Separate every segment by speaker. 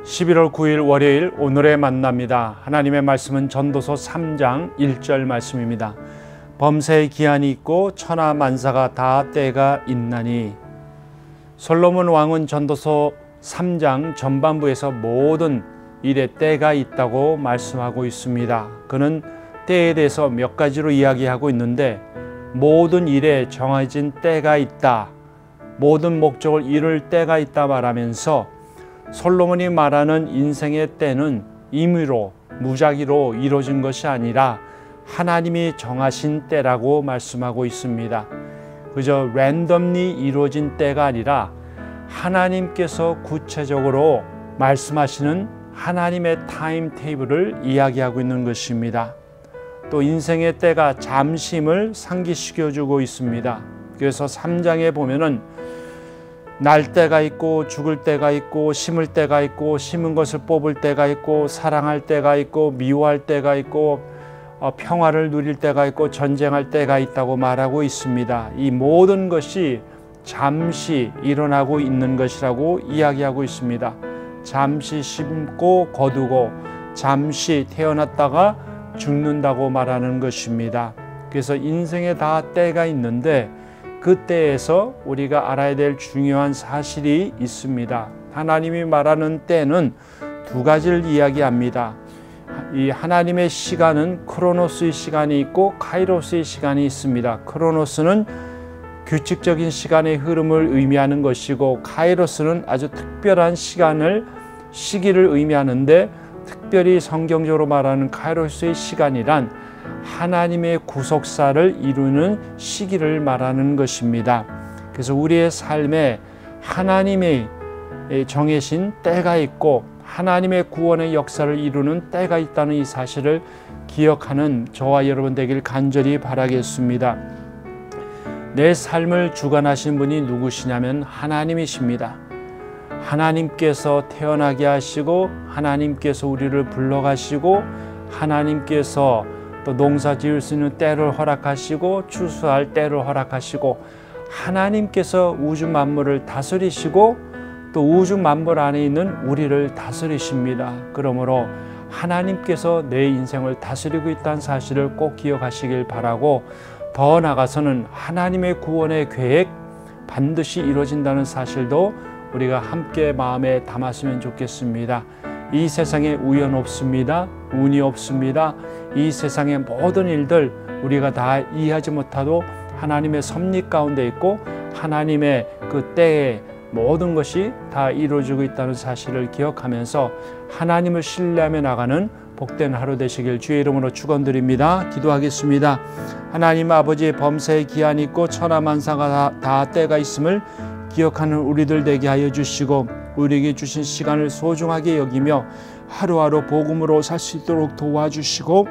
Speaker 1: 11월 9일 월요일 오늘의 만납니다. 하나님의 말씀은 전도서 3장 1절 말씀입니다. 범사에 기한이 있고 천하 만사가 다 때가 있나니. 솔로몬 왕은 전도서 3장 전반부에서 모든 일에 때가 있다고 말씀하고 있습니다. 그는 때에 대해서 몇 가지로 이야기하고 있는데 모든 일에 정해진 때가 있다. 모든 목적을 이룰 때가 있다 말하면서 솔로몬이 말하는 인생의 때는 임의로 무작위로 이루어진 것이 아니라 하나님이 정하신 때라고 말씀하고 있습니다. 그저 랜덤리 이루어진 때가 아니라 하나님께서 구체적으로 말씀하시는 하나님의 타임 테이블을 이야기하고 있는 것입니다. 또 인생의 때가 잠심을 상기시켜주고 있습니다. 그래서 3장에 보면은 날 때가 있고 죽을 때가 있고 심을 때가 있고 심은 것을 뽑을 때가 있고 사랑할 때가 있고 미워할 때가 있고 평화를 누릴 때가 있고 전쟁할 때가 있다고 말하고 있습니다. 이 모든 것이 잠시 일어나고 있는 것이라고 이야기하고 있습니다. 잠시 심고 거두고 잠시 태어났다가 죽는다고 말하는 것입니다. 그래서 인생에 다 때가 있는데 그 때에서 우리가 알아야 될 중요한 사실이 있습니다. 하나님이 말하는 때는 두 가지를 이야기합니다. 이 하나님의 시간은 크로노스의 시간이 있고 카이로스의 시간이 있습니다. 크로노스는 규칙적인 시간의 흐름을 의미하는 것이고 카이로스는 아주 특별한 시기를 의미하는데 특별히 성경적으로 말하는 카이로스의 시간이란 하나님의 구속사를 이루는 시기를 말하는 것입니다. 그래서 우리의 삶에 하나님의 정해진 때가 있고 하나님의 구원의 역사를 이루는 때가 있다는 이 사실을 기억하는 저와 여러분 되길 간절히 바라겠습니다. 내 삶을 주관하신 분이 누구시냐면 하나님이십니다. 하나님께서 태어나게 하시고 하나님께서 우리를 불러가시고 하나님께서 또 농사 지을 수 있는 때를 허락하시고 추수할 때를 허락하시고 하나님께서 우주 만물을 다스리시고 또 우주 만물 안에 있는 우리를 다스리십니다. 그러므로 하나님께서 내 인생을 다스리고 있다는 사실을 꼭 기억하시길 바라고 더 나아가서는 하나님의 구원의 계획 반드시 이루어진다는 사실도 우리가 함께 마음에 담았으면 좋겠습니다. 이 세상에 우연 없습니다. 운이 없습니다. 이 세상의 모든 일들 우리가 다 이해하지 못하도 하나님의 섭리 가운데 있고 하나님의 그 때에 모든 것이 다 이루어지고 있다는 사실을 기억하면서 하나님을 신뢰하며 나가는 복된 하루 되시길 주의 이름으로 축원드립니다. 기도하겠습니다. 하나님 아버지, 범사에 기한이 있고 천하만사가 다 때가 있음을 기억하는 우리들 되게 하여 주시고 우리에게 주신 시간을 소중하게 여기며 하루하루 복음으로 살 수 있도록 도와주시고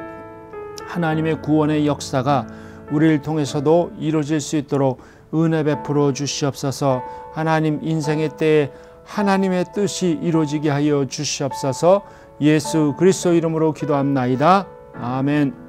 Speaker 1: 하나님의 구원의 역사가 우리를 통해서도 이루어질 수 있도록 은혜 베풀어 주시옵소서. 하나님 인생의 때에 하나님의 뜻이 이루어지게 하여 주시옵소서. 예수 그리스도 이름으로 기도합나이다. 아멘.